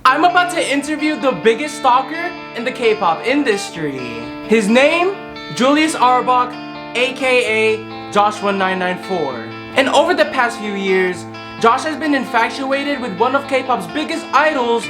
I'm about to interview the biggest stalker in the K-pop industry. His name, Julius Arbach, aka Josh1994. And over the past few years, Josh has been infatuated with one of K-pop's biggest idols,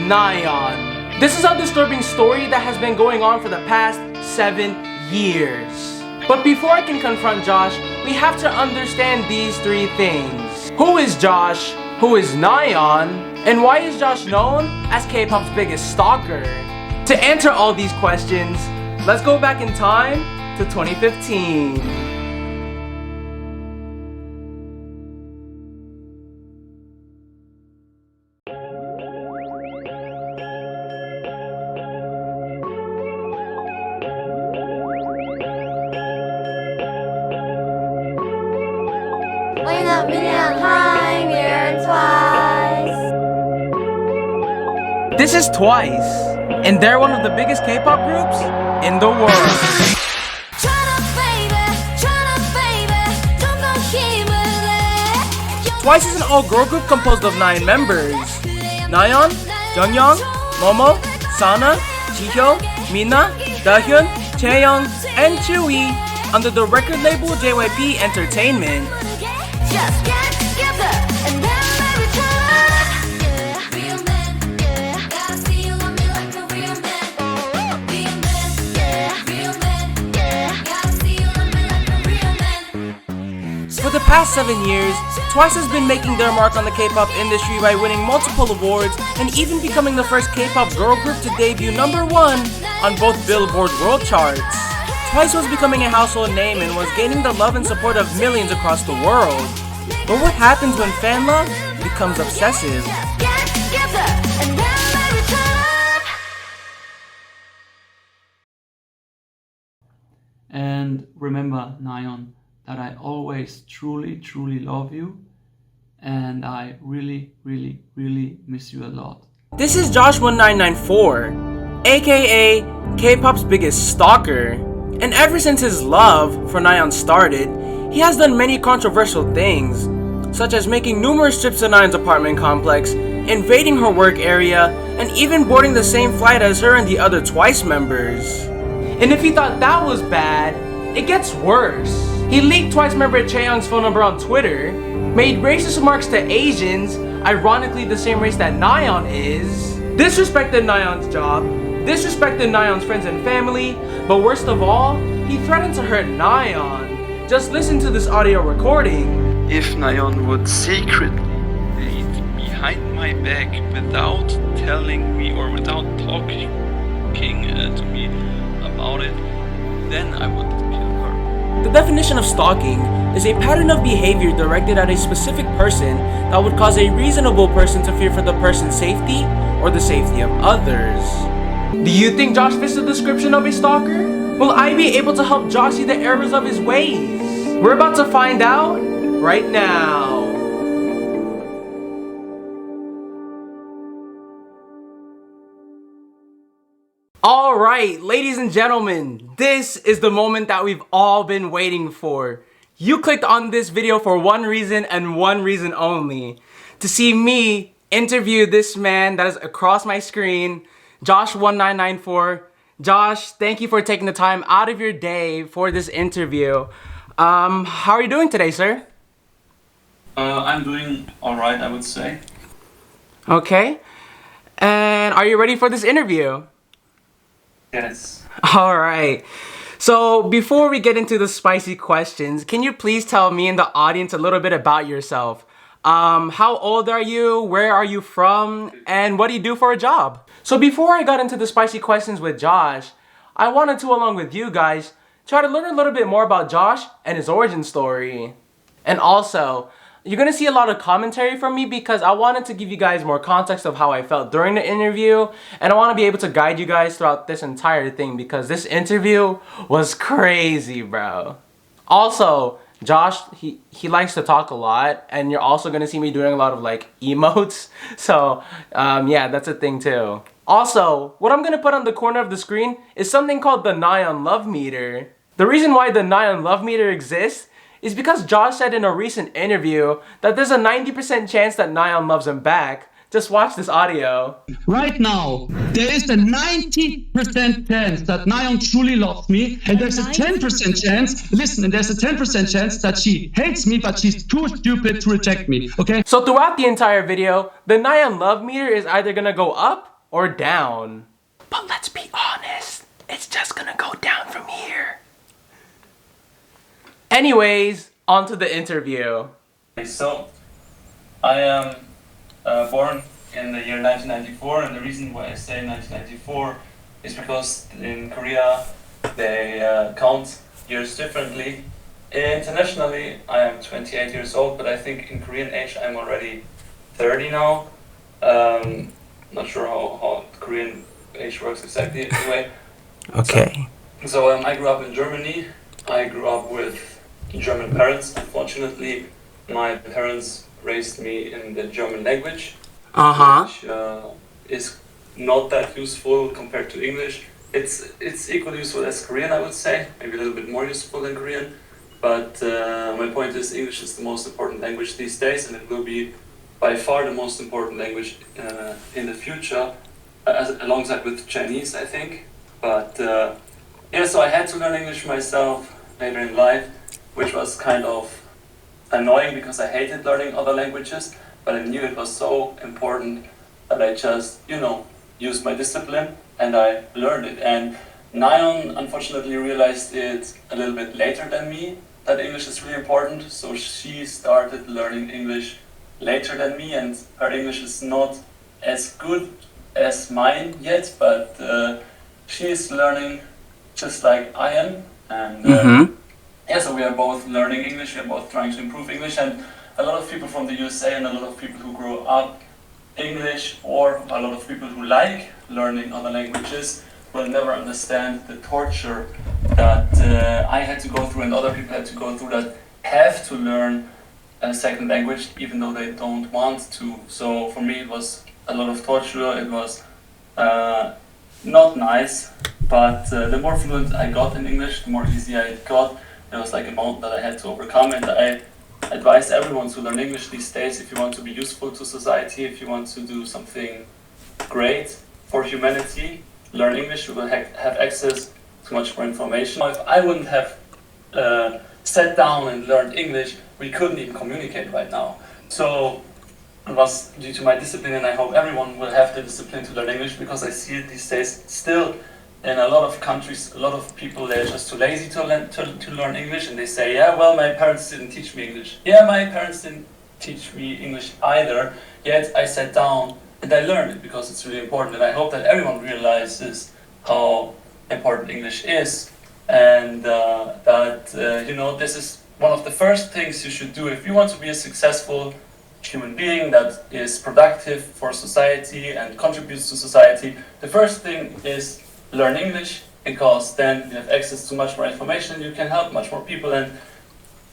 Nayeon. This is a disturbing story that has been going on for the past 7 years. But before I can confront Josh, we have to understand these 3 things. Who is Josh? Who is Nayeon? And why is Josh known as K-pop's biggest stalker? To answer all these questions, let's go back in time to 2015. This is Twice, and they're one of the biggest K-pop groups in the world. Twice is an all-girl group composed of 9 members: Nayeon, Jeongyeon, Momo, Sana, Jihyo, Mina, Dahyun, Chaeyoung, and Tzuyu under the record label JYPE Entertainment. For the past 7 years, Twice has been making their mark on the K-pop industry by winning multiple awards and even becoming the first K-pop girl group to debut #1 on both Billboard World Charts. Twice was becoming a household name and was gaining the love and support of millions across the world. But what happens when fan love becomes obsessive? And remember, Nayeon, that I always truly love you, and I really miss you a lot. This is Josh1994, aka K-pop's biggest stalker. And ever since his love for Nayeon started, he has done many controversial things, such as making numerous trips to Nayeon's apartment complex, invading her work area, and even boarding the same flight as her and the other Twice members. And if you thought that was bad, it gets worse. He leaked Twice member Chaeyoung's phone number on Twitter, made racist remarks to Asians, ironically the same race that Nayeon is, disrespected Nayeon's job, disrespected Nayeon's friends and family, but worst of all, he threatened to hurt Nayeon. Just listen to this audio recording. If Nayeon would secretly date behind my back without telling me or without talking to me about it, then I would kill her. The definition of stalking is a pattern of behavior directed at a specific person that would cause a reasonable person to fear for the person's safety or the safety of others. Do you think Josh fits the description of a stalker? Will I be able to help Josh see the errors of his ways? We're about to find out right now. Alright, ladies and gentlemen, this is the moment that we've all been waiting for. You clicked on this video for one reason and one reason only: to see me interview this man that is across my screen, Josh1994. Josh, thank you for taking the time out of your day for this interview. How are you doing today, sir? I'm doing alright, I would say. Okay. And are you ready for this interview? Yes. Alright. So before we get into the spicy questions, can you please tell me and the audience a little bit about yourself? How old are you? Where are you from? And what do you do for a job? So before I got into the spicy questions with Josh, I wanted to, along with you guys, try to learn a little bit more about Josh and his origin story. And also, you're gonna see a lot of commentary from me because I wanted to give you guys more context of how I felt during the interview, and I want to be able to guide you guys throughout this entire thing because this interview was crazy, bro. Also, Josh, he likes to talk a lot, and you're also gonna see me doing a lot of like emotes, so yeah, that's a thing too. Also, what I'm gonna put on the corner of the screen is something called the Nayeon Love Meter. The reason why the Nayeon Love Meter exists is because Josh said in a recent interview that there's a 90% chance that Nayeon loves him back, Just watch this audio. Right now, there is a 90% chance that Nayeon truly loves me, and there's a 10% chance, listen, and there's a 10% chance that she hates me, but she's too stupid to reject me, okay? So throughout the entire video, the Nayeon love meter is either gonna go up or down. But let's be honest, it's just gonna go down from here. Anyways, on to the interview. So, I am born in the year 1994, and the reason why I say 1994 is because in Korea they count years differently. Internationally, I am 28 years old, but I think in Korean age I'm already 30 now. Not sure how Korean age works exactly anyway. Okay. So I grew up in Germany. I grew up with German parents. Unfortunately, my parents raised me in the German language, which is not that useful compared to English. It's equally useful as Korean, I would say, maybe a little bit more useful than Korean. But my point is, English is the most important language these days, and it will be by far the most important language in the future, alongside with Chinese, I think. But yeah, so I had to learn English myself later in life, which was kind of annoying because I hated learning other languages, but I knew it was so important that I just, used my discipline and I learned it. And Nayeon unfortunately realized it a little bit later than me, that English is really important, so she started learning English later than me, and her English is not as good as mine yet, but she is learning just like I am, and yeah, so we are both learning English, we are both trying to improve English, and a lot of people from the USA and a lot of people who grow up English, or a lot of people who like learning other languages, will never understand the torture that I had to go through and other people had to go through that have to learn a second language even though they don't want to. So for me it was a lot of torture, it was not nice, but the more fluent I got in English, the more easier it got. It was like a mountain that I had to overcome, and I advise everyone to learn English these days if you want to be useful to society, if you want to do something great for humanity. Learn English, you will have access to much more information. If I wouldn't have sat down and learned English, we couldn't even communicate right now. So it was due to my discipline, and I hope everyone will have the discipline to learn English, because I see it these days still in a lot of countries, a lot of people, they're just too lazy to learn English, and they say, yeah, well, my parents didn't teach me English. Yeah, my parents didn't teach me English either, yet I sat down and I learned it because it's really important, and I hope that everyone realizes how important English is, and that, this is one of the first things you should do if you want to be a successful human being that is productive for society and contributes to society. The first thing is learn English, because then you have access to much more information, you can help much more people, and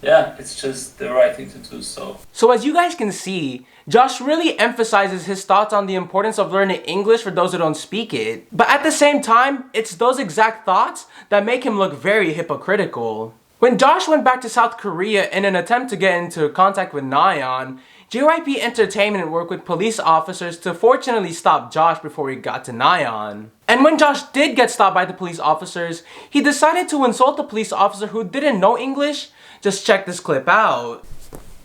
yeah, it's just the right thing to do. So as you guys can see, Josh really emphasizes his thoughts on the importance of learning English for those who don't speak it. But at the same time, it's those exact thoughts that make him look very hypocritical. When Josh went back to South Korea in an attempt to get into contact with Nayeon, JYP Entertainment worked with police officers to fortunately stop Josh before he got to Nayeon. And when Josh did get stopped by the police officers, he decided to insult the police officer who didn't know English. Just check this clip out.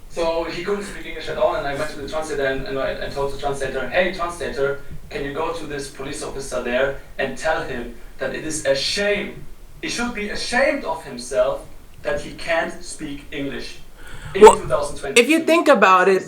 So he couldn't speak English at all, and I went to the translator and I told the translator, hey translator, can you go to this police officer there and tell him that it is a shame, he should be ashamed of himself that he can't speak English. Well, if you think about it,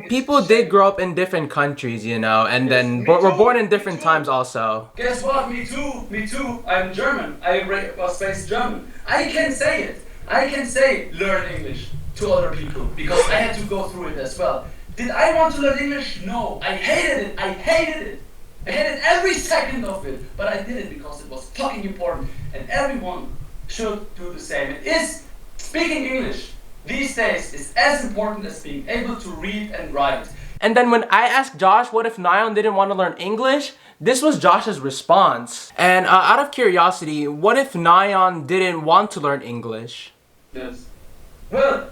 people did grow up in different countries, and then were born in different times also. Guess what? Me too. I'm German. I was raised German. I can say it. I can say learn English to other people because I had to go through it as well. Did I want to learn English? No. I hated it. I hated every second of it. But I did it because it was fucking important, and everyone should do the same. It is speaking English these days is as important as being able to read and write. And then when I asked Josh what if Nayeon didn't want to learn English, this was Josh's response. And out of curiosity, what if Nayeon didn't want to learn English? Yes. Well,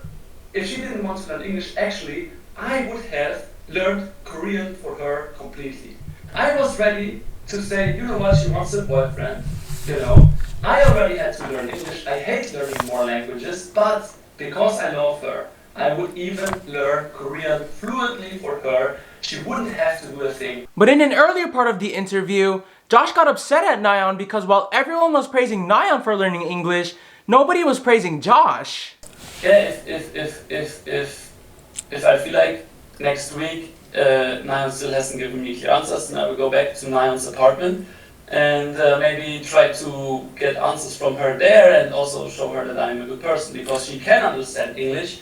if she didn't want to learn English, actually, I would have learned Korean for her completely. I was ready to say, you know what, she wants a boyfriend, you know. I already had to learn English. I hate learning more languages, but because I love her, I would even learn Korean fluently for her. She wouldn't have to do a thing. But in an earlier part of the interview, Josh got upset at Nayeon because while everyone was praising Nayeon for learning English, nobody was praising Josh. Yeah, if I feel like next week Nayeon still hasn't given me clear answers, then I will go back to Nayeon's apartment and maybe try to get answers from her there and also show her that I'm a good person because she can understand English.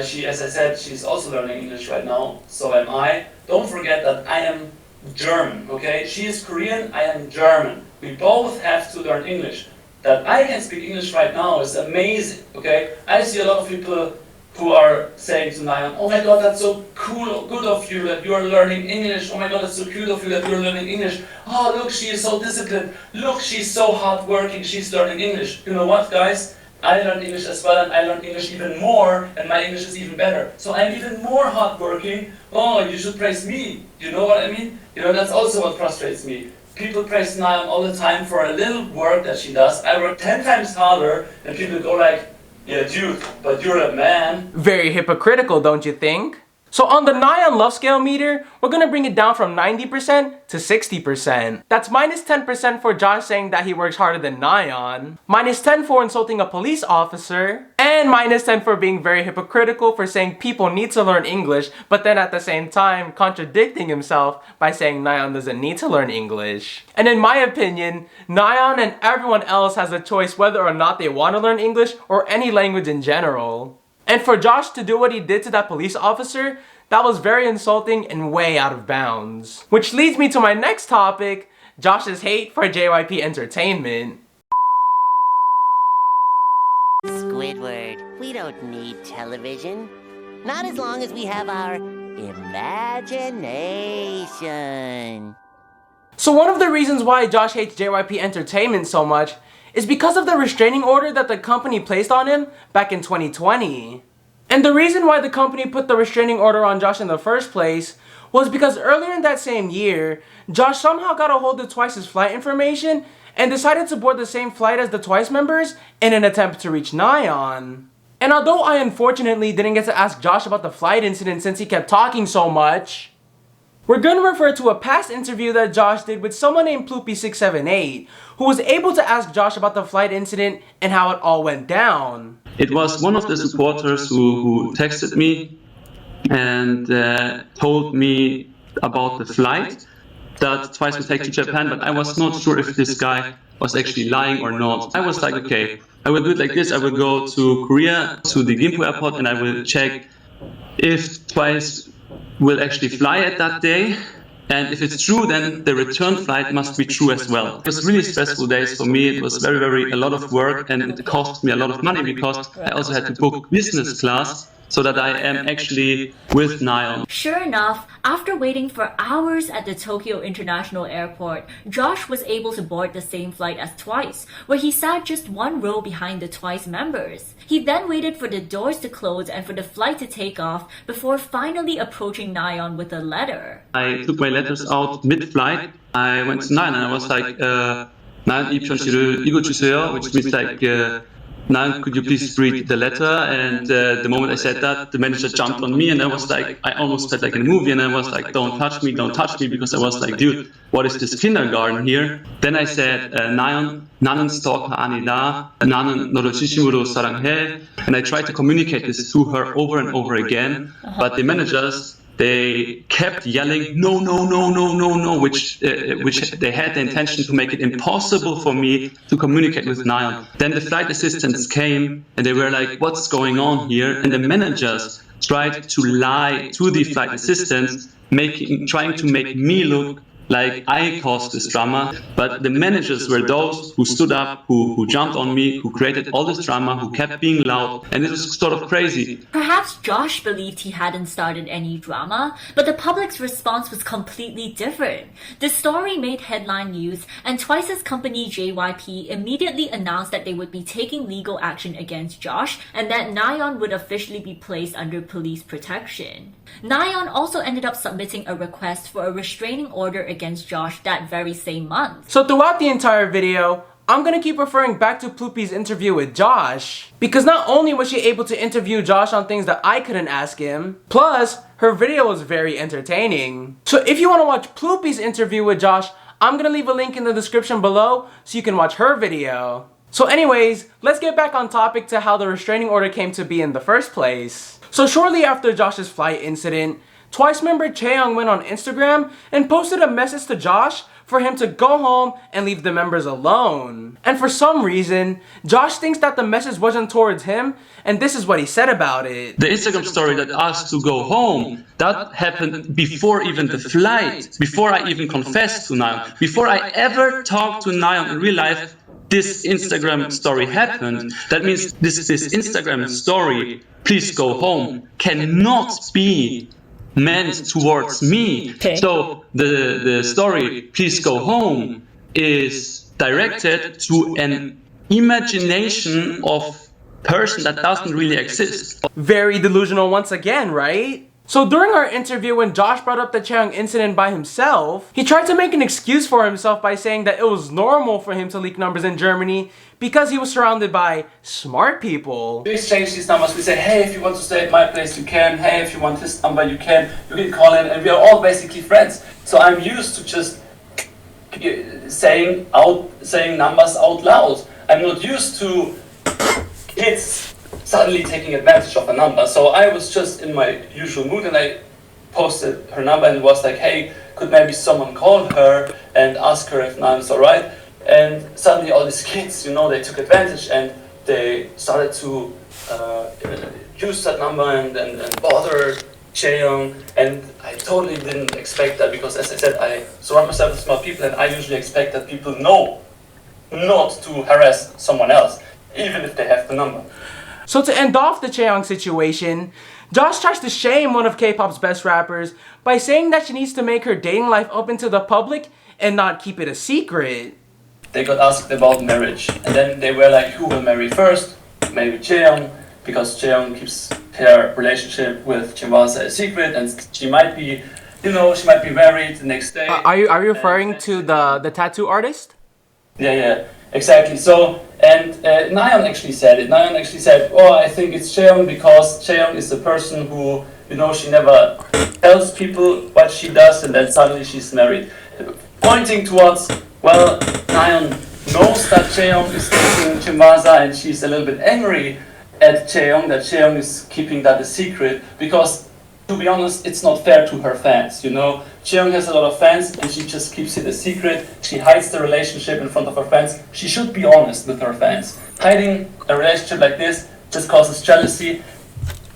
She, as I said, she's also learning English right now, so am I. Don't forget that I am German, okay? She is Korean, I am German. We both have to learn English. That I can speak English right now is amazing, okay? I see a lot of people who are saying to Nayeon, oh my god, that's so cool, good of you that you are learning English. Oh my god, that's so cute of you that you're learning English. Oh, look, she is so disciplined. Look, she's so hardworking, she's learning English. You know what, guys? I learned English as well, and I learned English even more, and my English is even better. So I'm even more hardworking. Oh, you should praise me. You know what I mean? You know, that's also what frustrates me. People praise Nayeon all the time for a little work that she does. I work 10 times harder, and people go like, yeah, dude, but you're a man. Very hypocritical, don't you think? So on the Nayeon love scale meter, we're gonna bring it down from 90% to 60%. That's minus 10% for Josh saying that he works harder than Nayeon, minus 10 for insulting a police officer, and minus 10 for being very hypocritical for saying people need to learn English, but then at the same time contradicting himself by saying Nayeon doesn't need to learn English. And in my opinion, Nayeon and everyone else has a choice whether or not they want to learn English or any language in general. And for Josh to do what he did to that police officer, that was very insulting and way out of bounds. Which leads me to my next topic, Josh's hate for JYP Entertainment. Squidward, we don't need television. Not as long as we have our imagination. So one of the reasons why Josh hates JYP Entertainment so much is because of the restraining order that the company placed on him back in 2020. And the reason why the company put the restraining order on Josh in the first place was because earlier in that same year, Josh somehow got a hold of Twice's flight information and decided to board the same flight as the Twice members in an attempt to reach Nayeon. And although I unfortunately didn't get to ask Josh about the flight incident since he kept talking so much, we're going to refer to a past interview that Josh did with someone named Ploopy678, who was able to ask Josh about the flight incident and how it all went down. It was one of the supporters who texted me and told me about the flight that Twice would take to Japan, but I was not sure if this guy was actually lying or not. I was like, okay, I will do it like this. I will go to Korea, to the Gimpo airport, and I will check if Twice will actually fly at that day, and if it's true, then the return flight must be true as well. It was really stressful days for me. It was very a lot of work, and it cost me a lot of money because I also had to book business class so that I am actually with Nayeon. Sure enough, after waiting for hours at the Tokyo International Airport, Josh was able to board the same flight as Twice, where he sat just one row behind the Twice members. He then waited for the doors to close and for the flight to take off before finally approaching Nayeon with a letter. I took my letters out mid-flight. I went to Nayeon and I was like, 나연 이 편지를 읽어주세요, which means like, Nayeon, could you please read the letter? And the moment I said that, the manager jumped on me and I was like, I almost felt like in a movie and I was like, don't touch me, because I was like, dude, what is this kindergarten here? Then I said, Nayeon, 나는 스토커 아니다. 나는 너를 진심으로 사랑해. And I tried to communicate this to her over and over again, but the managers, they kept yelling, no, which they had the intention to make it impossible for me to communicate with Nayeon. Then the flight assistants came and they were like, what's going on here? And the managers tried to lie to the flight assistants, trying to make me look like I caused this drama, but the managers were those who stood up, who jumped on me, who created all this drama, who kept being loud, and it was sort of crazy. Perhaps Josh believed he hadn't started any drama, but the public's response was completely different. The story made headline news, and Twice's company JYP immediately announced that they would be taking legal action against Josh and that Nayeon would officially be placed under police protection. Nayeon also ended up submitting a request for a restraining order against Josh that very same month. So throughout the entire video, I'm gonna keep referring back to Ploopy's interview with Josh, because not only was she able to interview Josh on things that I couldn't ask him, plus her video was very entertaining. So if you want to watch Ploopy's interview with Josh, I'm gonna leave a link in the description below so you can watch her video. So anyways, let's get back on topic to how the restraining order came to be in the first place. So shortly after Josh's flight incident, Twice member Chaeyoung went on Instagram and posted a message to Josh for him to go home and leave the members alone. And for some reason, Josh thinks that the message wasn't towards him, and this is what he said about it. The Instagram story that asked to go home, that happened before even the flight, before I even confessed to Nayeon, before I ever talked to Nayeon in real life. This Instagram story happened. That means this Instagram story, please go home, cannot be meant towards me. Okay. So the story, please go home, is directed to an imagination of person that doesn't really exist. Very delusional once again, right? So during our interview, when Josh brought up the Chaeyoung incident by himself, he tried to make an excuse for himself by saying that it was normal for him to leak numbers in Germany because he was surrounded by smart people. We exchange these numbers. We say, hey, if you want to stay at my place, you can. Hey, if you want this number, you can. You can call in, and we are all basically friends. So I'm used to just saying numbers out loud. I'm not used to kids suddenly taking advantage of a number. So I was just in my usual mood, and I posted her number and was like, hey, could maybe someone call her and ask her if Nayeon's alright? And suddenly all these kids, you know, they took advantage and they started to use that number and bother Chaeyoung. And I totally didn't expect that, because as I said, I surround myself with smart people, and I usually expect that people know not to harass someone else, even if they have the number. So to end off the Chaeyoung situation, Josh tries to shame one of K-pop's best rappers by saying that she needs to make her dating life open to the public and not keep it a secret. They got asked about marriage, and then they were like, who will marry first? Maybe Chaeyoung, because Chaeyoung keeps her relationship with Chimwasa a secret, and she might be, you know, she might be married the next day. Are you referring to the tattoo artist? Yeah, exactly. So, and Nayeon actually said it. Nayeon actually said, oh, I think it's Chaeyoung, because Chaeyoung is the person who, you know, she never tells people what she does, and then suddenly she's married. Pointing towards, well, Nayeon knows that Chaeyoung is dating Chimwasa, and she's a little bit angry at Chaeyoung, that Chaeyoung is keeping that a secret, because, to be honest, it's not fair to her fans, you know. Chaeyoung has a lot of fans, and she just keeps it a secret. She hides the relationship in front of her fans. She should be honest with her fans. Hiding a relationship like this just causes jealousy.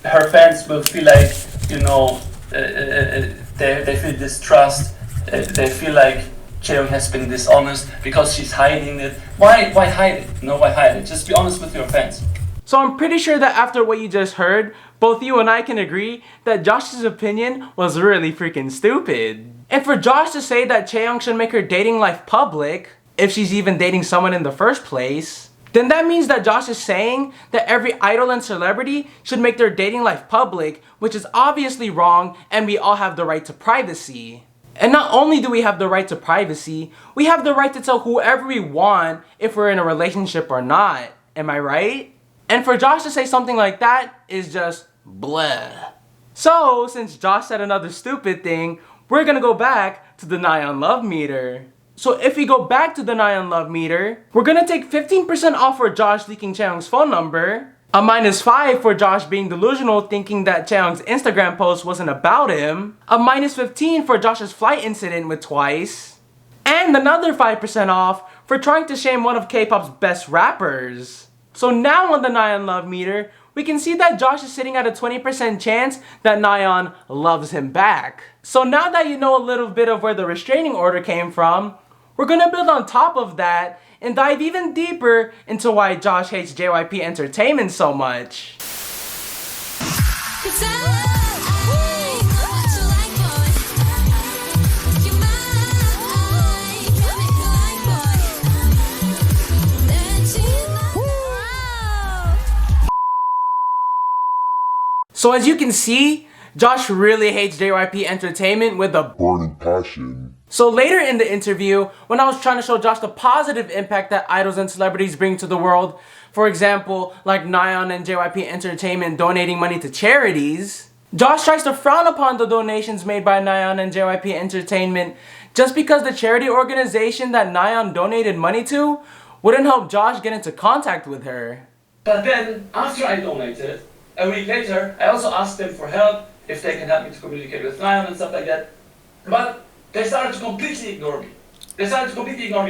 Her fans will feel like, you know, they feel distrust. They feel like Chaeyoung has been dishonest because she's hiding it. Why hide it? No, why hide it? Just be honest with your fans. So I'm pretty sure that after what you just heard, both you and I can agree that Josh's opinion was really freaking stupid. And for Josh to say that Chaeyoung should make her dating life public, if she's even dating someone in the first place, then that means that Josh is saying that every idol and celebrity should make their dating life public, which is obviously wrong, and we all have the right to privacy. And not only do we have the right to privacy, we have the right to tell whoever we want if we're in a relationship or not. Am I right? And for Josh to say something like that is just bleh. So, since Josh said another stupid thing, we're gonna go back to the Nayeon love meter. So if we go back to the Nayeon love meter, we're gonna take 15% off for Josh leaking Chaeyoung's phone number, a -5 for Josh being delusional thinking that Chaeyoung's Instagram post wasn't about him, a -15 for Josh's flight incident with Twice, and another 5% off for trying to shame one of K-pop's best rappers. So now on the Nayeon love meter, we can see that Josh is sitting at a 20% chance that Nayeon loves him back. So now that you know a little bit of where the restraining order came from, we're gonna build on top of that and dive even deeper into why Josh hates JYP Entertainment so much. So as you can see, Josh really hates JYP Entertainment with a burning passion. So later in the interview, when I was trying to show Josh the positive impact that idols and celebrities bring to the world, for example, like Nayeon and JYP Entertainment donating money to charities, Josh tries to frown upon the donations made by Nayeon and JYP Entertainment just because the charity organization that Nayeon donated money to wouldn't help Josh get into contact with her. But then, after I donated, a week later, I also asked them for help, if they can help me to communicate with Nayeon and stuff like that. But they started to completely ignore me.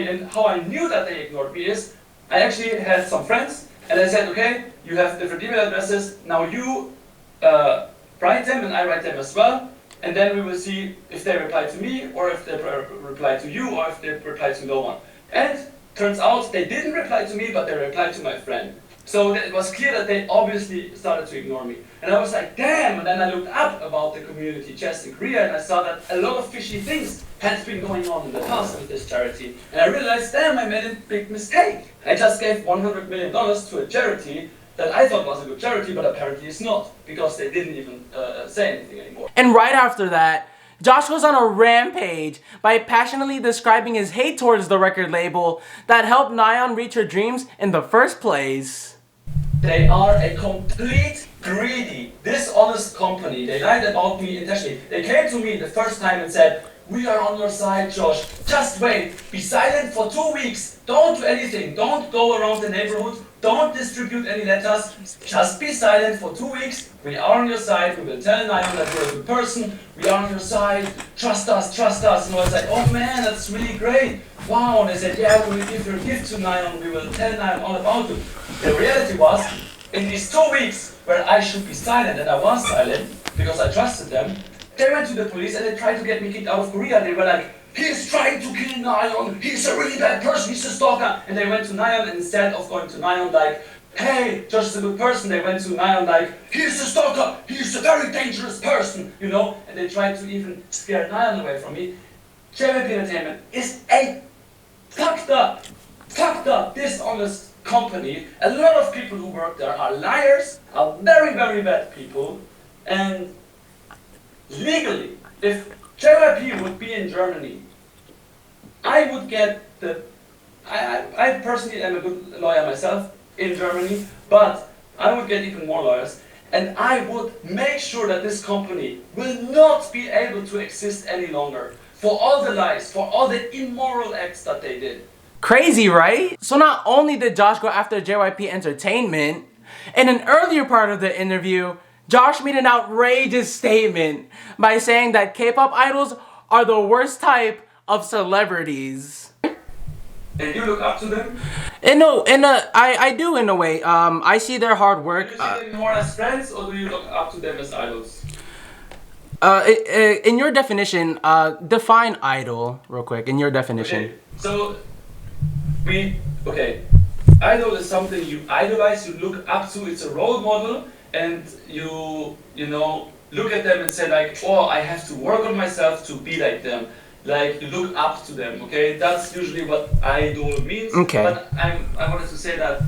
And how I knew that they ignored me is, I actually had some friends, and I said, okay, you have different email addresses, now you write them and I write them as well, and then we will see if they reply to me, or if they reply to you, or if they reply to no one. And turns out they didn't reply to me, but they replied to my friend. So it was clear that they obviously started to ignore me. And I was like, damn! And then I looked up about the community chest in Korea, and I saw that a lot of fishy things had been going on in the past with this charity. And I realized, damn, I made a big mistake. I just gave $100 million to a charity that I thought was a good charity, but apparently it's not, because they didn't even say anything anymore. And right after that, Josh goes on a rampage by passionately describing his hate towards the record label that helped Nayeon reach her dreams in the first place. They are a complete, greedy, dishonest company. They lied about me intentionally. They came to me the first time and said, we are on your side, Josh. Just wait. Be silent for 2 weeks. Don't do anything. Don't go around the neighborhood. Don't distribute any letters. Just be silent for 2 weeks. We are on your side. We will tell Nayeon that you're a good person. We are on your side. Trust us, trust us. And I was like, oh man, that's really great. Wow. And they said, yeah, we will give your gift to Nayeon. We will tell Nayeon all about you. The reality was, in these 2 weeks where I should be silent, and I was silent because I trusted them, they went to the police and they tried to get me kicked out of Korea. They were like, he's trying to kill Nayeon, he's a really bad person, he's a stalker. And they went to Nayeon, and instead of going to Nayeon like, hey, Josh is a good person, they went to Nayeon like, he's a stalker, he's a very dangerous person, you know? And they tried to even scare Nayeon away from me. JYP Entertainment is a fucked up, dishonest company. A lot of people who work there are liars, are very, very bad people, and legally, if JYP would be in Germany, I would get the... I personally am a good lawyer myself in Germany, but I would get even more lawyers, and I would make sure that this company will not be able to exist any longer for all the lies, for all the immoral acts that they did. Crazy, right? So not only did Josh go after JYP Entertainment, in an earlier part of the interview, Josh made an outrageous statement by saying that K-pop idols are the worst type of celebrities. And you look up to them? I do in a way. I see their hard work. Do you see them more as friends, or do you look up to them as idols? In your definition, define idol real quick. In your definition. Okay. So, idol is something you idolize, you look up to, it's a role model, and you know, look at them and say like, oh, I have to work on myself to be like them. Like, you look up to them, okay? That's usually what idol means. Okay. But I wanted to say that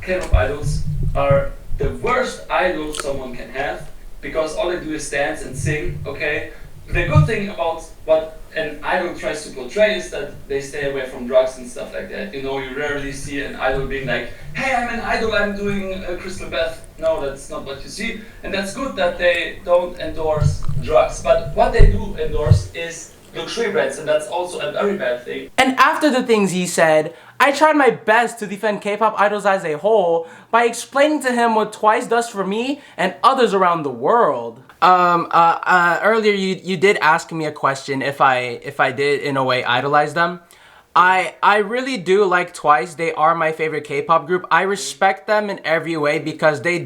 K-pop idols are the worst idol someone can have, because all they do is dance and sing, okay? The good thing about what an idol tries to portray is that they stay away from drugs and stuff like that. You know, you rarely see an idol being like, hey, I'm an idol, I'm doing a crystal bath. No, that's not what you see. And that's good that they don't endorse drugs. But what they do endorse is luxury brands, and that's also a very bad thing. And after the things he said, I tried my best to defend K-pop idols as a whole by explaining to him what Twice does for me and others around the world. Earlier you did ask me a question if I did in a way idolize them. I really do like Twice. They are my favorite K-pop group. I respect them in every way because they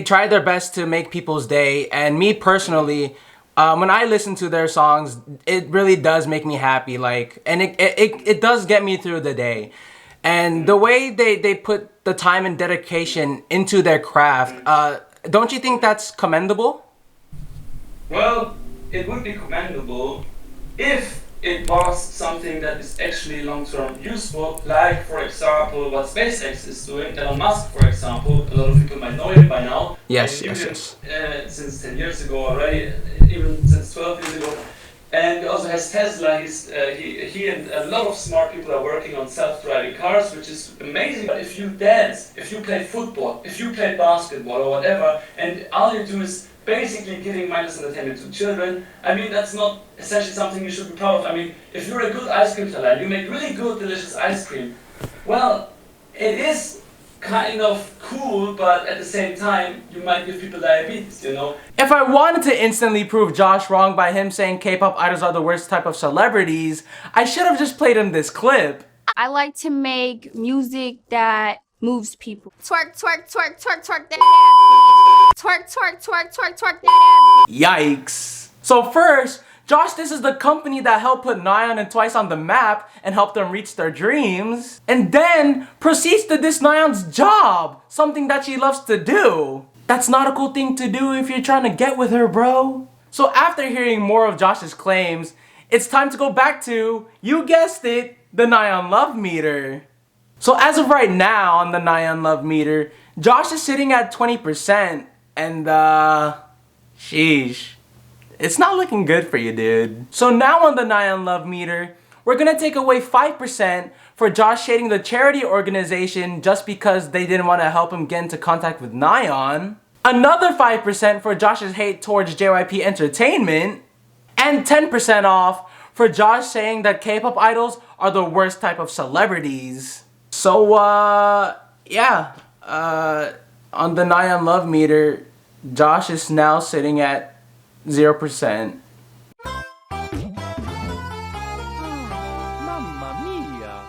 try their best to make people's day. And me personally, when I listen to their songs, it really does make me happy. Like, and it does get me through the day. And the way they put the time and dedication into their craft, don't you think that's commendable? Well, it would be commendable if it was something that is actually long-term useful, like, for example, what SpaceX is doing. Elon Musk, for example, a lot of people might know him by now. Yes, I knew yes, him, yes. Since 10 years ago already, even since 12 years ago. And he also has Tesla. He and a lot of smart people are working on self-driving cars, which is amazing. But if you dance, if you play football, if you play basketball or whatever, and all you do is basically giving mindless entertainment to children, I mean, that's not essentially something you should be proud of. I mean, if you're a good ice cream teller and you make really good, delicious ice cream, well, it is kind of cool, but at the same time, you might give people diabetes, you know? If I wanted to instantly prove Josh wrong by him saying K-pop idols are the worst type of celebrities, I should have just played him this clip. I like to make music that moves people. Twerk, twerk, twerk, twerk, twerk that ass, bitch. Twerk, twerk, twerk, twerk, twerk that ass. Yikes. So first, Josh, this is the company that helped put Nayeon and Twice on the map and helped them reach their dreams. And then proceeds to diss Nayeon's job, something that she loves to do. That's not a cool thing to do if you're trying to get with her, bro. So after hearing more of Josh's claims, it's time to go back to, you guessed it, the Nayeon love meter. So as of right now on the Nayeon love meter, Josh is sitting at 20% and sheesh. It's not looking good for you, dude. So now on the Nayeon love meter, we're gonna take away 5% for Josh shading the charity organization just because they didn't want to help him get into contact with Nayeon. Another 5% for Josh's hate towards JYP Entertainment. And 10% off for Josh saying that K-pop idols are the worst type of celebrities. So, yeah. On the Nayeon love meter, Josh is now sitting at 0%. Mamma mia!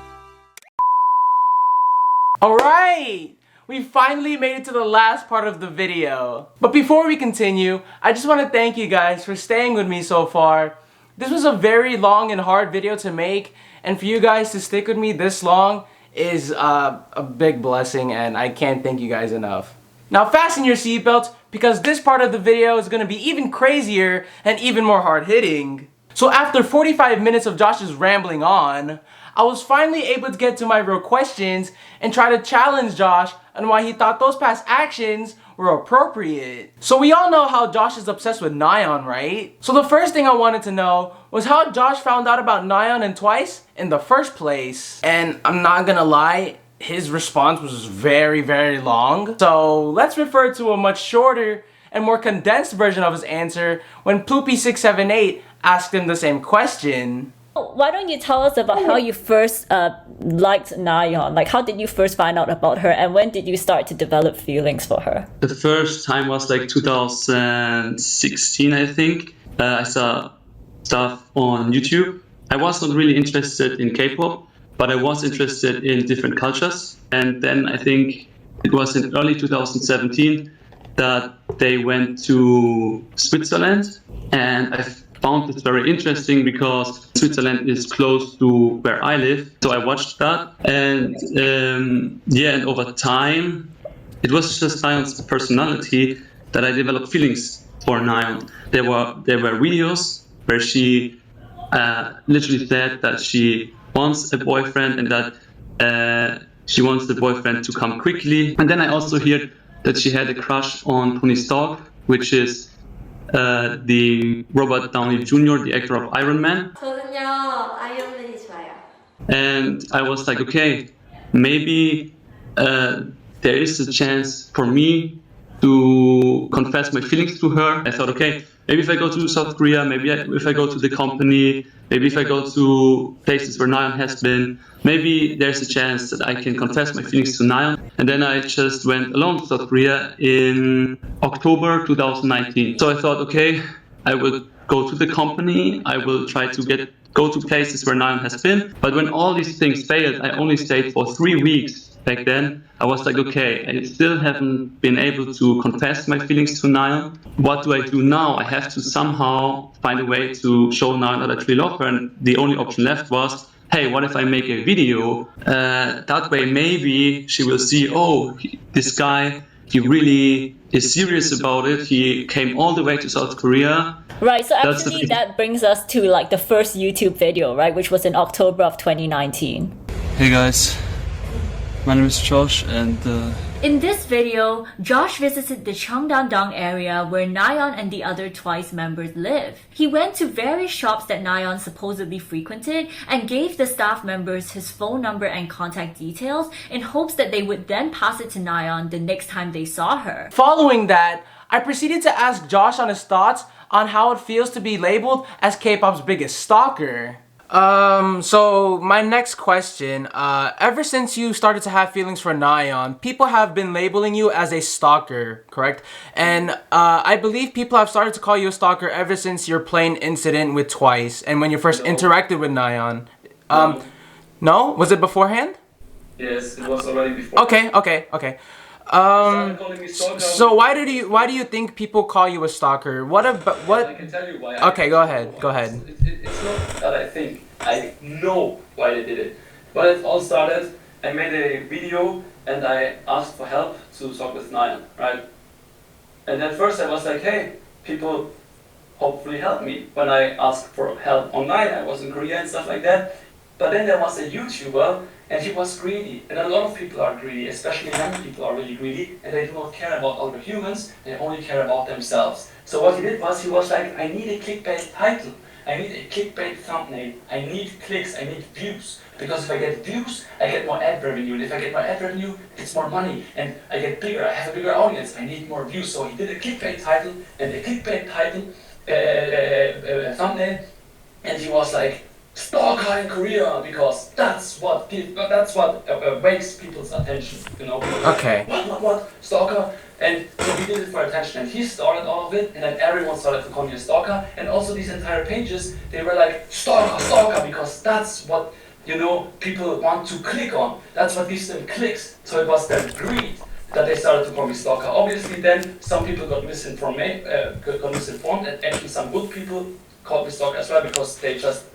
Alright! We finally made it to the last part of the video. But before we continue, I just want to thank you guys for staying with me so far. This was a very long and hard video to make, and for you guys to stick with me this long is a big blessing, and I can't thank you guys enough. Now fasten your seatbelts, because this part of the video is going to be even crazier and even more hard-hitting. So after 45 minutes of Josh's rambling on, I was finally able to get to my real questions and try to challenge Josh on why he thought those past actions were appropriate. So we all know how Josh is obsessed with Nayeon, right? So the first thing I wanted to know was how Josh found out about Nayeon and Twice in the first place. And I'm not gonna lie, his response was very, very long. So let's refer to a much shorter and more condensed version of his answer when Poopy678 asked him the same question. Why don't you tell us about how you first liked Nayeon? Like, how did you first find out about her, and when did you start to develop feelings for her? The first time was like 2016, I think. I saw stuff on YouTube. I wasn't really interested in K-pop, but I was interested in different cultures. And then I think it was in early 2017 that they went to Switzerland, and I found this very interesting because Switzerland is close to where I live, so I watched that, and and over time, it was just Nayeon's personality that I developed feelings for Nayeon. There were videos where she literally said that she wants a boyfriend and that she wants the boyfriend to come quickly. And then I also heard that she had a crush on Tony Stark, which is the Robert Downey Jr., the actor of Iron Man. And I was like, okay, maybe there is a chance for me to confess my feelings to her. I thought, okay, maybe if I go to South Korea, maybe if I go to the company, maybe if I go to places where Nayeon has been, maybe there's a chance that I can confess my feelings to Nayeon. And then I just went alone to South Korea in October 2019. So I thought, okay, I will go to the company, I will try to get go to places where Nayeon has been. But when all these things failed, I only stayed for 3 weeks. Back then, I was like, okay, I still haven't been able to confess my feelings to Nayeon. What do I do now? I have to somehow find a way to show Nayeon that I truly love her. And the only option left was, hey, what if I make a video? That way, maybe she will see, oh, this guy, he really is serious about it. He came all the way to South Korea. Right, so actually that brings us to like the first YouTube video, right, which was in October of 2019. Hey guys, my name is Josh and in this video, Josh visited the Cheongdam area where Nayeon and the other TWICE members live. He went to various shops that Nayeon supposedly frequented and gave the staff members his phone number and contact details in hopes that they would then pass it to Nayeon the next time they saw her. Following that, I proceeded to ask Josh on his thoughts on how it feels to be labeled as K-pop's biggest stalker. So my next question, ever since you started to have feelings for Nayeon, people have been labeling you as a stalker, correct? And I believe people have started to call you a stalker ever since your plane incident with TWICE and when you first interacted with Nayeon. No? Was it beforehand? Yes, it was already before. Okay. So why do you think people call you a stalker? What? I can tell you why. Okay, go ahead. It's not that I think. I know why they did it. But it all started. I made a video and I asked for help to talk with Nayeon, right? And at first I was like, hey, people hopefully help me. When I asked for help online, I was in Korea and stuff like that. But then there was a YouTuber and he was greedy. And a lot of people are greedy, especially young people are really greedy, and they do not care about other humans, they only care about themselves. So what he did was, he was like, I need a clickbait title, I need a clickbait thumbnail, I need clicks, I need views. Because if I get views, I get more ad revenue, and if I get more ad revenue, it's more money, and I get bigger, I have a bigger audience, I need more views. So he did a clickbait title, and a clickbait title, thumbnail, and he was like, stalker in Korea, because that's what wakes people's attention, you know. Okay. What? Stalker? And so he did it for attention, and he started all of it, and then everyone started to call me a stalker, and also these entire pages, they were like, stalker, because that's what, you know, people want to click on. That's what gives them clicks. So it was their greed that they started to call me stalker. Obviously then, some people got misinformed, and actually some good people called me stalker as well, because they just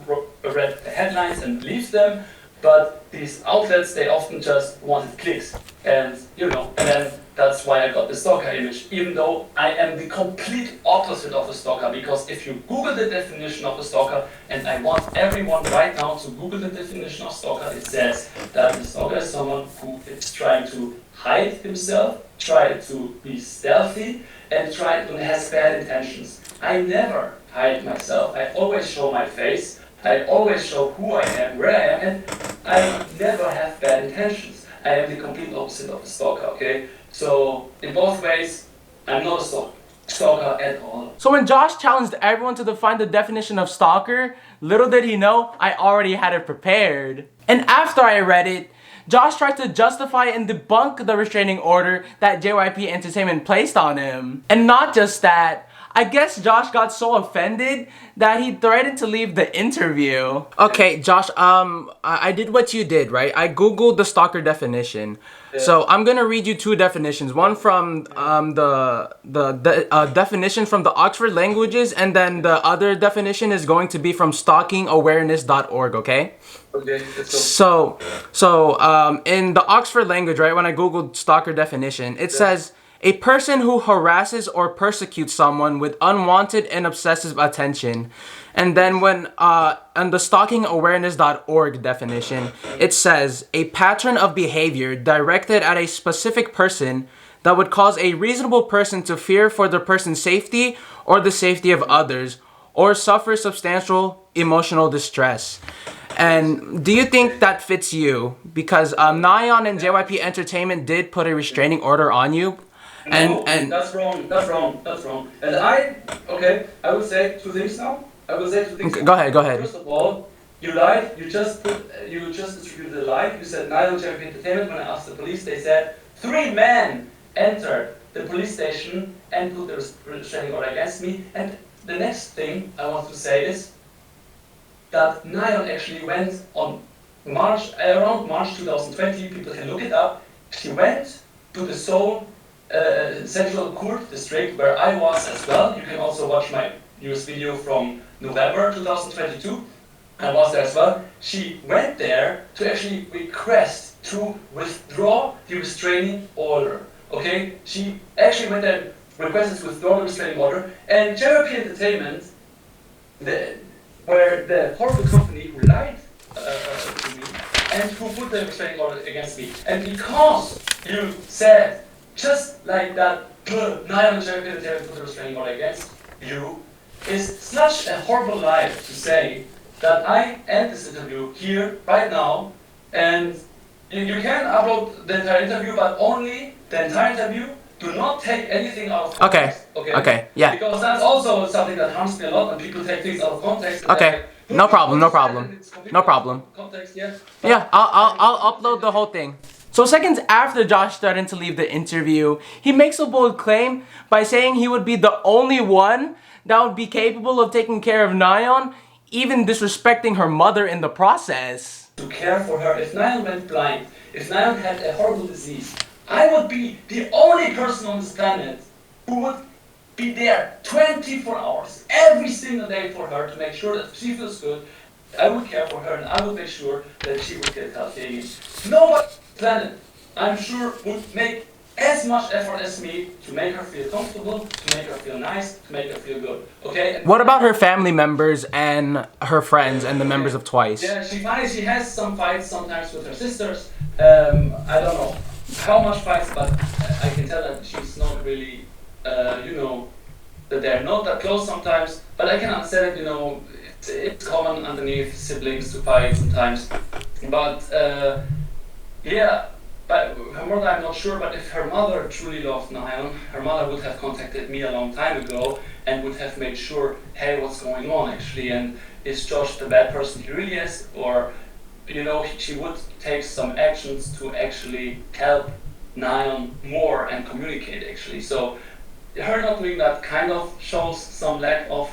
read the headlines and believed them. But these outlets, they often just wanted clicks, and you know, and then that's why I got the stalker image, even though I am the complete opposite of a stalker. Because if you Google the definition of a stalker, and I want everyone right now to Google the definition of stalker, it says that a stalker is someone who is trying to hide himself, try to be stealthy, and has bad intentions. I never hide myself. I always show my face. I always show who I am, where I am, and I never have bad intentions. I am the complete opposite of a stalker, okay? So, in both ways, I'm not a stalker at all. So when Josh challenged everyone to define the definition of stalker, little did he know, I already had it prepared. And after I read it, Josh tried to justify and debunk the restraining order that JYP Entertainment placed on him. And not just that, I guess Josh got so offended that he threatened to leave the interview. Okay, Josh, I did what you did, right? I googled the stalker definition. Yeah. So I'm gonna read you two definitions. One from the definition from the Oxford Languages, and then the other definition is going to be from stalkingawareness.org, okay? Okay, let's go. So in the Oxford language, right, when I googled stalker definition, it says, a person who harasses or persecutes someone with unwanted and obsessive attention. And then when on the stalkingawareness.org definition, it says a pattern of behavior directed at a specific person that would cause a reasonable person to fear for the person's safety or the safety of others, or suffer substantial emotional distress. And do you think that fits you? Because Nayeon and JYP Entertainment did put a restraining order on you. No, that's wrong. And I will say two things now. Okay, go ahead. First of all, you lied. You just distributed a lie. You said Nayeon JYP Entertainment. When I asked the police, they said 3 men entered the police station and put the restraining order against me. And the next thing I want to say is, that Nayeon actually went on around March 2020, people can look it up, she went to the Seoul Central Court District, where I was as well. You can also watch my newest video from November 2022. I was there as well. She went there to actually request to withdraw the restraining order. Okay? She actually went there and requested to withdraw the restraining order. And JYP Entertainment, where the horrible company who lied to me and who put the restraining order against me. And because you said, just like that, Nayeon and JYP Entertainment put the restraining order against you, is such a horrible lie to say that I end this interview here, right now, and you can upload the entire interview, but only the entire interview. Do not take anything out of context. Okay, yeah. Because that's also something that harms me a lot when people take things out of context. Okay, no problem. Context, yeah. Yeah, I'll upload the whole thing. So seconds after Josh threatened to leave the interview, he makes a bold claim by saying he would be the only one that would be capable of taking care of Nayeon, even disrespecting her mother in the process. To care for her, if Nayeon went blind, if Nayeon had a horrible disease, I would be the only person on this planet who would be there 24 hours, every single day for her to make sure that she feels good. I would care for her and I would make sure that she would get healthy again. Nobody on the planet, I'm sure, would make as much effort as me to make her feel comfortable, to make her feel nice, to make her feel good. Okay? What about her family members and her friends and the members of TWICE? Yeah, she has some fights sometimes with her sisters. I don't know how much fights, but I can tell that she's not really, that they're not that close sometimes. But I can understand it, it's common underneath siblings to fight sometimes. But yeah. But her mother, I'm not sure, but if her mother truly loved Nayeon, her mother would have contacted me a long time ago and would have made sure, hey, what's going on actually, and is Josh the bad person he really is, or, she would take some actions to actually help Nayeon more and communicate actually. So her not doing that kind of shows some lack of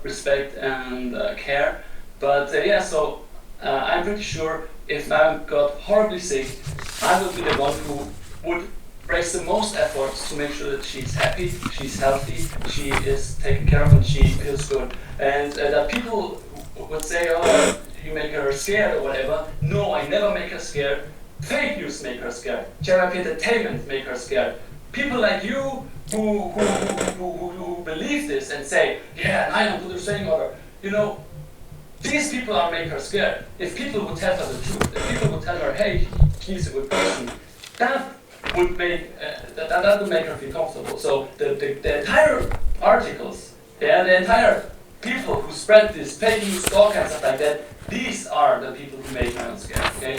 respect and care, but yeah, so I'm pretty sure if Nayeon got horribly sick, I would be the one who would raise the most efforts to make sure that she's happy, she's healthy, she is taken care of and she feels good. And that people would say, oh, you make her scared or whatever. No, I never make her scared. Fake news make her scared. JYP Entertainment make her scared. People like you who believe this and say, yeah, Nayeon put the restraining order. These people are making her scared. If people would tell her the truth, if people would tell her, hey, he's a good person, that would make her feel comfortable. So the entire articles, the entire people who spread this fake news, STALKER and stuff like that, these are the people who make Nayeon scared. Okay,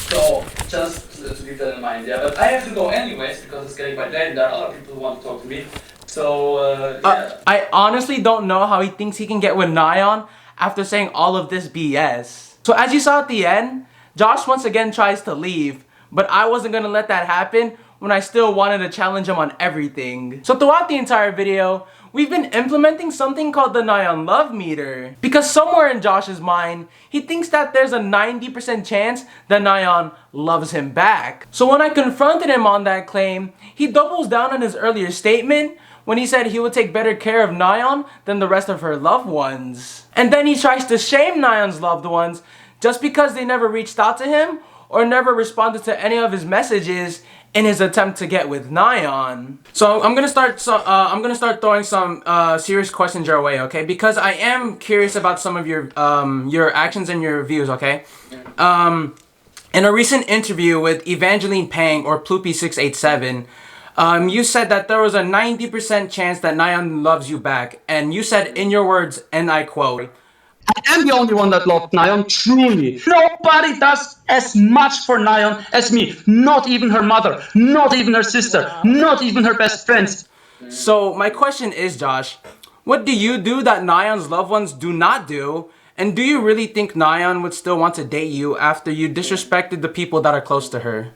so just to keep that in mind. Yeah, but I have to go anyways because it's getting quite late and there are other people who want to talk to me. So yeah. I honestly don't know how he thinks he can get with Nayeon after saying all of this BS. So as you saw at the end, Josh once again tries to leave, but I wasn't gonna let that happen when I still wanted to challenge him on everything. So throughout the entire video, we've been implementing something called the Nayeon love meter. Because somewhere in Josh's mind, he thinks that there's a 90% chance that Nayeon loves him back. So when I confronted him on that claim, he doubles down on his earlier statement when he said he would take better care of Nayeon than the rest of her loved ones. And then he tries to shame Nayeon's loved ones just because they never reached out to him or never responded to any of his messages in his attempt to get with Nayeon. So I'm gonna start throwing some serious questions your way, okay? Because I am curious about some of your actions and your views, okay? In a recent interview with Evangeline Pang or Ploopy687, you said that there was a 90% chance that Nayeon loves you back, and you said in your words, and I quote, I am the only one that loved Nayeon, truly. Nobody does as much for Nayeon as me. Not even her mother, not even her sister, not even her best friends. So my question is, Josh, what do you do that Nayeon's loved ones do not do? And do you really think Nayeon would still want to date you after you disrespected the people that are close to her?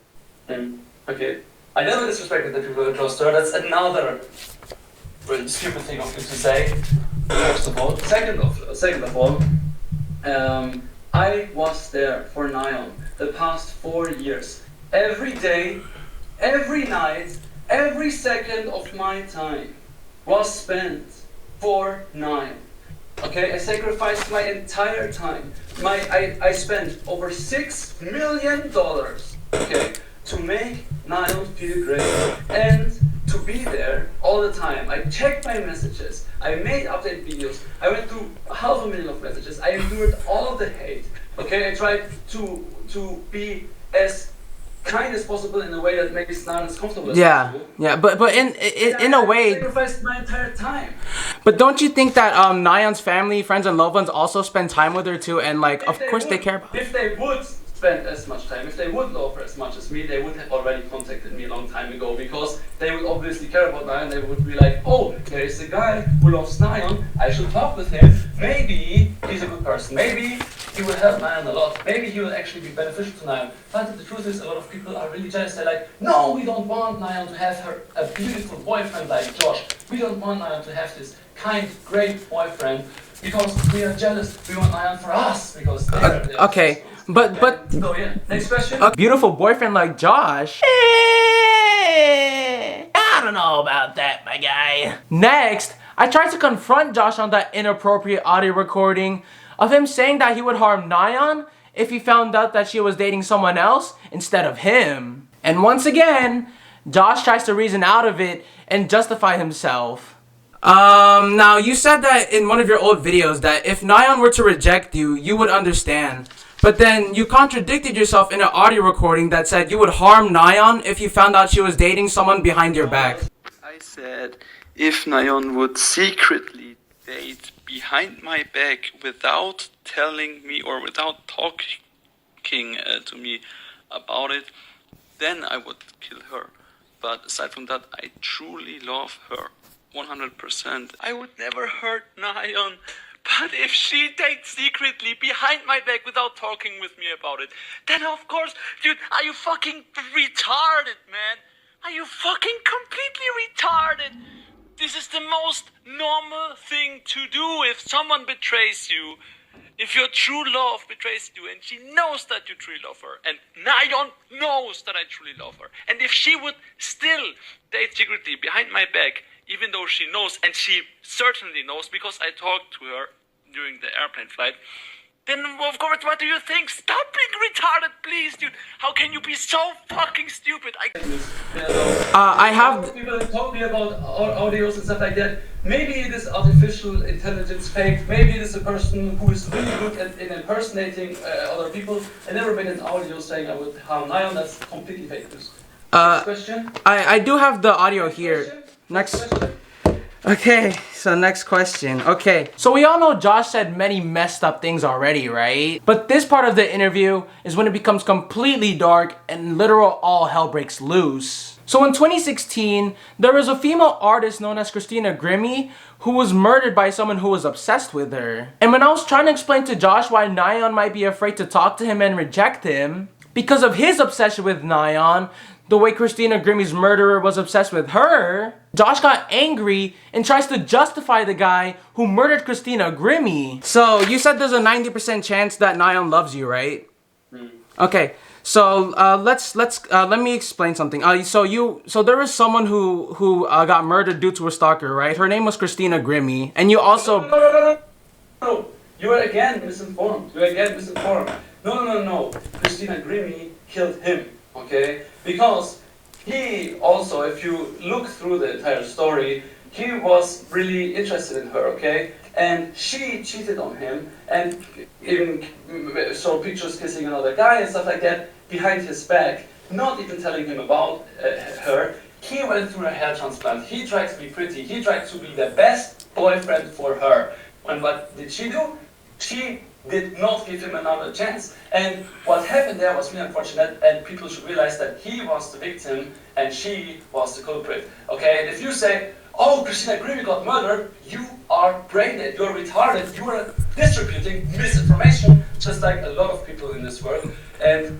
Okay. I never disrespected the people that are close to her. That's another stupid thing of you to say. First of all. Second of all, I was there for Nayeon the past 4 years. Every day, every night, every second of my time was spent for Nayeon. Okay, I sacrificed my entire time. I spent over $6 million, okay, to make Nayeon feel great and to be there all the time. I checked my messages. I made update videos. I went through 500,000 of messages. I endured all of the hate. Okay, I tried to be as kind as possible in a way that makes Nayeon as comfortable as possible. Yeah, but in a way, I sacrificed my entire time. But don't you think that Nayeon's family, friends, and loved ones also spend time with her too, and like, of course they care about her. If they would spend as much time, if they would love her as much as me, they would have already contacted me a long time ago, because they would obviously care about Nayeon. They would be like, oh, there is a guy who loves Nayeon, I should talk with him. Maybe he's a good person. Maybe he will help Nayeon a lot. Maybe he will actually be beneficial to Nayeon. But the truth is, a lot of people are really jealous. They're like, no, we don't want Nayeon to have a beautiful boyfriend like Josh. We don't want Nayeon to have this kind, great boyfriend, because we are jealous. We want Nayeon for us, because they are jealous. Okay, but So yeah, next question. a beautiful boyfriend like Josh. I don't know about that, my guy. Next, I tried to confront Josh on that inappropriate audio recording of him saying that he would harm Nayeon if he found out that she was dating someone else instead of him. And once again, Josh tries to reason out of it and justify himself. Now you said that in one of your old videos that if Nayeon were to reject you, you would understand. But then you contradicted yourself in an audio recording that said you would harm Nayeon if you found out she was dating someone behind your back. I said if Nayeon would secretly date behind my back without telling me or without talking to me about it, then I would kill her. But aside from that, I truly love her. 100%. I would never hurt Nayeon. But if she dates secretly behind my back without talking with me about it, then of course, dude, are you fucking retarded, man? Are you fucking completely retarded? This is the most normal thing to do if someone betrays you. If your true love betrays you and she knows that you truly love her, and Nayeon knows that I truly love her, and if she would still date secretly behind my back, even though she knows, and she certainly knows because I talked to her during the airplane flight, then of course, what do you think? Stop being retarded, please, dude. How can you be so fucking stupid? I have... People talk to me about audios and stuff like that. Maybe it is artificial intelligence fake. Maybe it is a person who is really good at impersonating other people. I never made an audio saying I would harm Nayeon. That's completely fake news. Next question. I do have the audio here. Next. Okay, so next question. Okay, so we all know Josh said many messed up things already, right? But this part of the interview is when it becomes completely dark and literal all hell breaks loose. So in 2016, there was a female artist known as Christina Grimmie who was murdered by someone who was obsessed with her. And when I was trying to explain to Josh why Nayeon might be afraid to talk to him and reject him, because of his obsession with Nayeon, the way Christina Grimmie's murderer was obsessed with her, Josh got angry and tries to justify the guy who murdered Christina Grimmie. So you said there's a 90% chance that Nayeon loves you, right? Okay, so let me explain something. So there was someone who got murdered due to a stalker, right? Her name was Christina Grimmie, and you also... No, you are again misinformed. No. Christina Grimmie killed him. Okay? Because he also, if you look through the entire story, he was really interested in her, okay? And she cheated on him and even showed pictures kissing another guy and stuff like that behind his back, not even telling him about her. He went through a hair transplant. He tried to be pretty. He tried to be the best boyfriend for her. And what did she do? She did not give him another chance. And what happened there was really unfortunate, and people should realize that he was the victim and she was the culprit. Okay, and if you say, oh, Christina Grimmie got murdered, you are brain dead, you are retarded, you are distributing misinformation, just like a lot of people in this world. And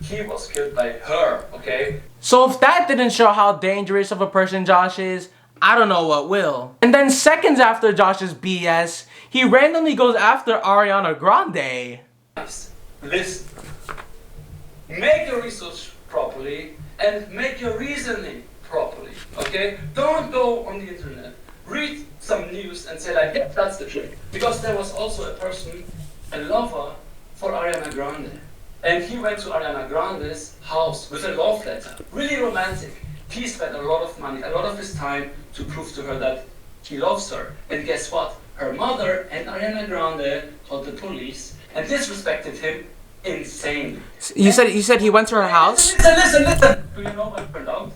he was killed by her, okay? So if that didn't show how dangerous of a person Josh is, I don't know what will. And then seconds after Josh's BS, he randomly goes after Ariana Grande. Listen. Make your research properly and make your reasoning properly, okay? Don't go on the internet, read some news and say like, yeah, that's the truth. Because there was also a person, a lover for Ariana Grande. And he went to Ariana Grande's house with a love letter. Really romantic. He spent a lot of money, a lot of his time to prove to her that he loves her. And guess what? Her mother and Ariana Grande called the police and disrespected him insanely. You said he went to her house? Listen! Do you know what it turned out?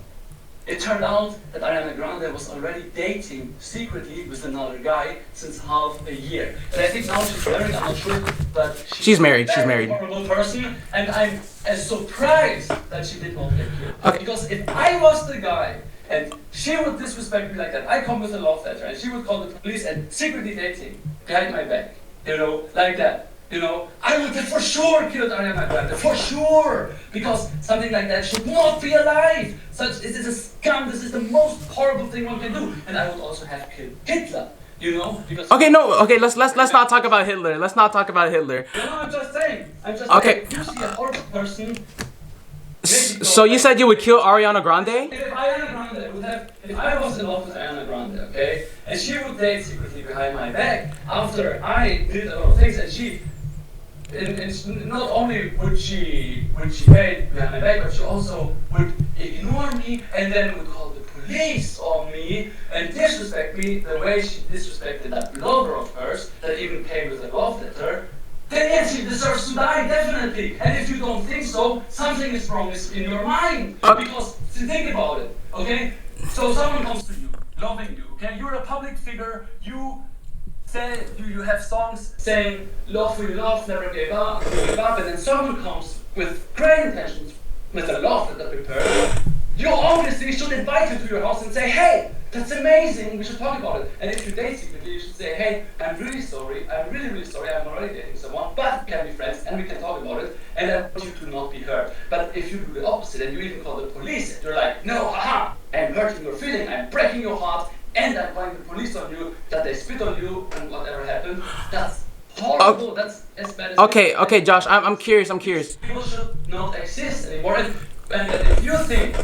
It turned out that Ariana Grande was already dating secretly with another guy since half a year. And I think now she's married, I'm not sure, but she's married. A horrible person, and I'm as surprised that she did not get killed. Okay. Because if I was the guy, and she would disrespect me like that, I come with a love letter, and she would call the police and secretly dating behind my back, you know, like that. You know, I would have for sure killed Ariana Grande, for sure! Because something like that should not be alive! This is a scam, this is the most horrible thing one can do. And I would also have killed Hitler, you know? Because Okay, let's not talk about Hitler. Let's not talk about Hitler. No, I'm just saying. Okay. If you see a horrible person... So you said you would kill Ariana Grande? If I was in love with Ariana Grande, okay, and she would date secretly behind my back after I did a lot of things, and she, and not only would she pay behind my back, but she also would ignore me and then would call the police on me and disrespect me the way she disrespected that lover of hers that even came with a love letter. Then yes, she deserves to die, definitely. And if you don't think so, something is wrong in your mind. Because think about it, okay? So someone comes to you, loving you, okay? You're a public figure. You say you have songs saying love we love, never gave up, and then someone comes with great intentions, with a love that they prepared. You obviously should invite you to your house and say, hey, that's amazing, we should talk about it. And if you date secretly, you should say, hey, I'm really sorry, I'm really sorry, I'm already dating someone, but we can be friends and we can talk about it, and I want you to not be hurt. But if you do the opposite and you even call the police, and you're like, no, haha, I'm hurting your feeling, I'm breaking your heart, and I'm calling the police on you, that they spit on you, and whatever happened, that's horrible, that's as bad as... Okay, Josh, I'm curious. People should not exist anymore, and if you think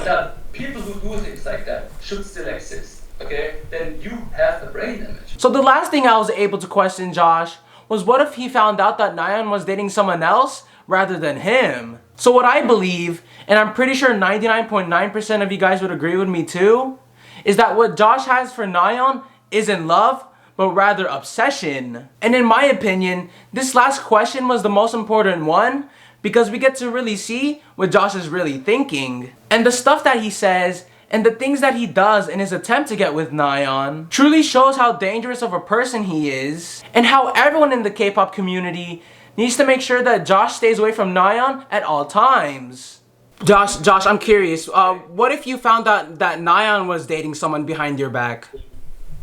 that people who do things like that should still exist, okay, then you have a brain damage. So the last thing I was able to question Josh was, what if he found out that Nayeon was dating someone else rather than him? So what I believe, and I'm pretty sure 99.9% of you guys would agree with me too, is that what Josh has for Nayeon isn't love, but rather obsession. And in my opinion, this last question was the most important one, because we get to really see what Josh is really thinking. And the stuff that he says and the things that he does in his attempt to get with Nayeon truly shows how dangerous of a person he is, and how everyone in the K-pop community needs to make sure that Josh stays away from Nayeon at all times. Josh, I'm curious, what if you found out that Nayeon was dating someone behind your back?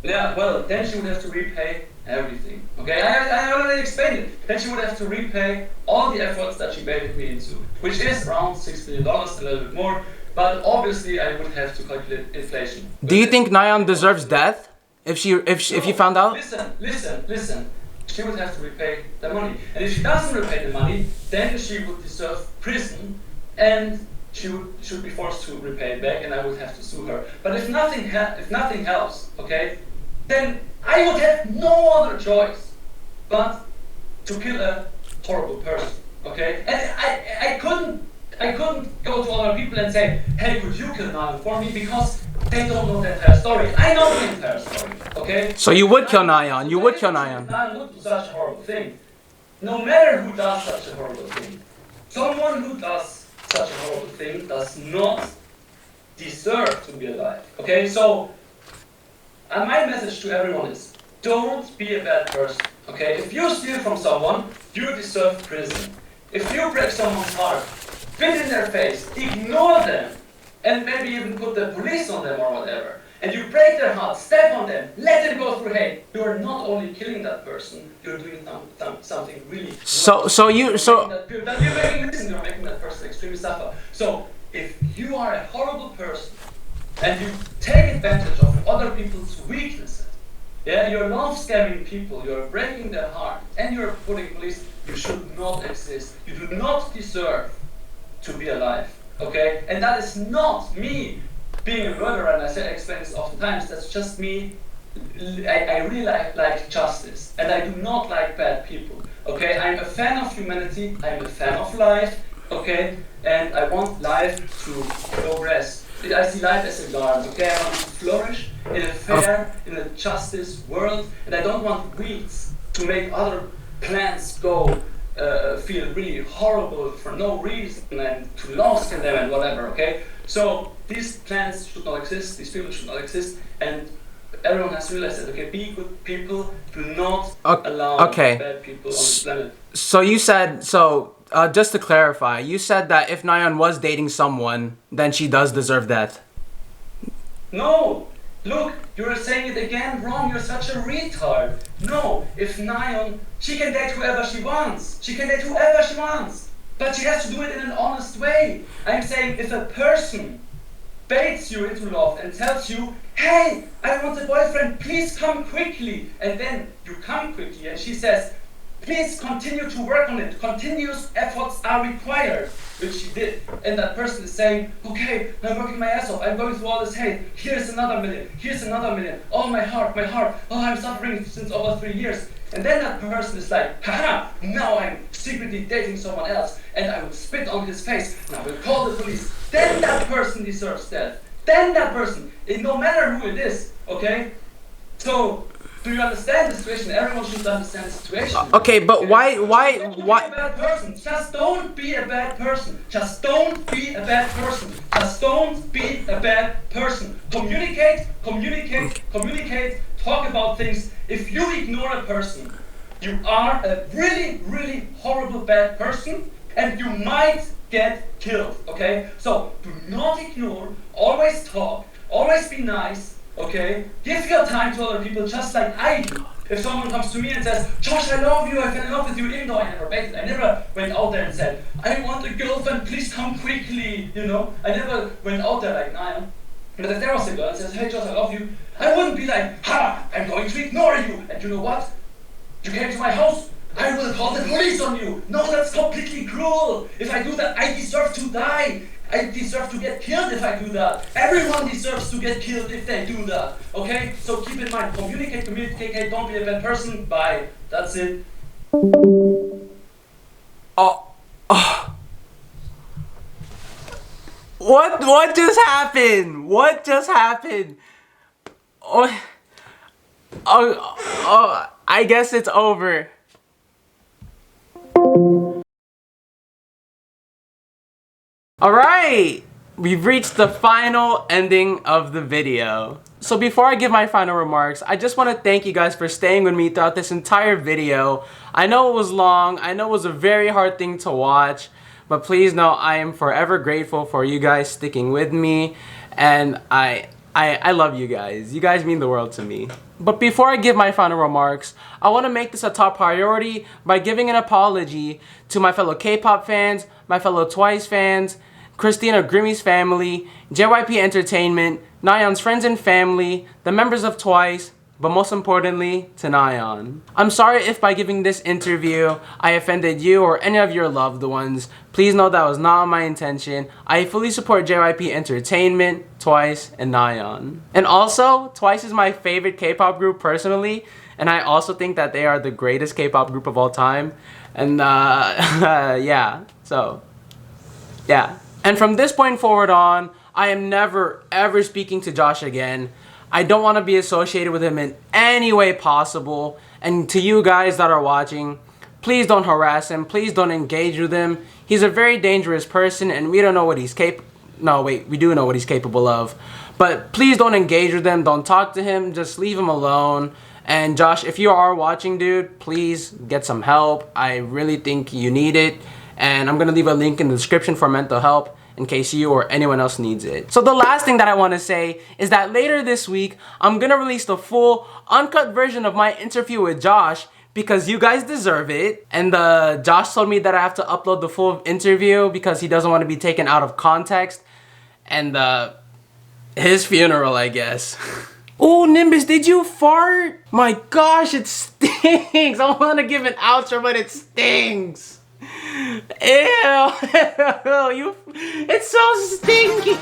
Yeah, well, then she would have to repay everything. Okay, I already explained it. Then she would have to repay all the efforts that she baited me into, which is around $6 million, a little bit more. But obviously, I would have to calculate inflation. Do you think Nayeon deserves death if you found out? Listen. She would have to repay the money, and if she doesn't repay the money, then she would deserve prison, and she should be forced to repay it back, and I would have to sue her. But if nothing helps, okay, then I would have no other choice but to kill a horrible person, okay? And I couldn't go to other people and say, hey, could you kill Nayeon for me? Because they don't know the entire story. I know the entire story, okay? So you would kill Nayeon. You would kill Nayeon. Nayeon would do such a horrible thing. No matter who does such a horrible thing, someone who does such a horrible thing does not deserve to be alive, okay? So, my message to everyone is, don't be a bad person, okay? If you steal from someone, you deserve prison. If you break someone's heart, spit in their face, ignore them, and maybe even put the police on them or whatever, and you break their heart, step on them, let them go through hate, you are not only killing that person, you're doing something really wrong. You're making that person extremely suffer. So, if you are a horrible person, and you take advantage of other people's weaknesses. Yeah, you're love scamming people, you're breaking their heart, and you're putting police. You should not exist. You do not deserve to be alive. Okay? And that is not me being a murderer, and I explain this oftentimes. That's just me. I really like justice, and I do not like bad people. Okay? I'm a fan of humanity. I'm a fan of life. Okay? And I want life to progress. I see life as a garden. Okay? I want it to flourish in a fair, in a justice world, and I don't want weeds to make other plants go feel really horrible for no reason and to lost in them and whatever. Okay? So these plants should not exist. These people should not exist, and everyone has to realize that, okay, be good people, do not allow bad people on the planet. So you said, just to clarify, you said that if Nayeon was dating someone, then she does deserve death. No! Look, you're saying it again wrong, you're such a retard. No, if Nayeon, she can date whoever she wants. She can date whoever she wants. But she has to do it in an honest way. I'm saying if a person baits you into love and tells you, hey, I want a boyfriend, please come quickly. And then you come quickly and she says, please continue to work on it. Continuous efforts are required, which she did. And that person is saying, okay, I'm working my ass off. I'm going through all this hate. Here's another million. Here's another million. Oh, my heart. Oh, I'm suffering since over 3 years. And then that person is like, haha, now I'm secretly dating someone else. And I will spit on his face. And I will call the police. Then that person deserves death. Then that person, no matter who it is, okay? So, do you understand the situation? Everyone should understand the situation. Okay, but why? Don't be a bad person. Just don't be a bad person. Just don't be a bad person. Just don't be a bad person. Communicate. Talk about things. If you ignore a person, you are a really, really horrible bad person, and you might get killed. Okay? So do not ignore. Always talk. Always be nice. Okay? Give your time to other people just like I do. If someone comes to me and says, Josh, I love you, I fell in love with you, even though I never dated, I never went out there and said, I want a girlfriend, please come quickly, you know? I never went out there like Nayeon. But if there was a girl that says, hey Josh, I love you, I wouldn't be like, ha, I'm going to ignore you. And you know what? You came to my house, I will call the police on you. No, that's completely cruel. If I do that, I deserve to die. I deserve to get killed if I do that. Everyone deserves to get killed if they do that. Okay? So keep in mind, communicate, don't be a bad person. Bye. That's it. What just happened? What just happened? I guess it's over. Alright, we've reached the final ending of the video. So before I give my final remarks, I just want to thank you guys for staying with me throughout this entire video. I know it was long, I know it was a very hard thing to watch, but please know I am forever grateful for you guys sticking with me, and I love you guys. You guys mean the world to me. But before I give my final remarks, I want to make this a top priority by giving an apology to my fellow K-pop fans, my fellow TWICE fans, Christina Grimmie's family, JYP Entertainment, Nayeon's friends and family, the members of TWICE, but most importantly, to Nayeon. I'm sorry if by giving this interview, I offended you or any of your loved ones. Please know that was not my intention. I fully support JYP Entertainment, TWICE, and Nayeon. And also, TWICE is my favorite K-pop group personally, and I also think that they are the greatest K-pop group of all time. And yeah, so, yeah. And from this point forward on, I am never ever speaking to Josh again. I don't want to be associated with him in any way possible. And to you guys that are watching, please don't harass him. Please don't engage with him. He's a very dangerous person and we don't know what he's we do know what he's capable of. But please don't engage with him. Don't talk to him. Just leave him alone. And Josh, if you are watching, dude, please get some help. I really think you need it. And I'm going to leave a link in the description for mental help in case you or anyone else needs it. So the last thing that I want to say is that later this week, I'm going to release the full uncut version of my interview with Josh because you guys deserve it. And Josh told me that I have to upload the full interview because he doesn't want to be taken out of context. And his funeral, I guess. Oh, Nimbus, did you fart? My gosh, it stinks. I want to give an outro, but it stinks. Ew. It's so stinky.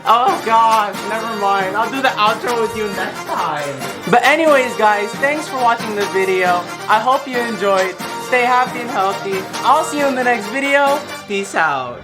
Oh gosh, never mind. I'll do the outro with you next time. But anyways, guys, thanks for watching the video. I hope you enjoyed. Stay happy and healthy. I'll see you in the next video. Peace out.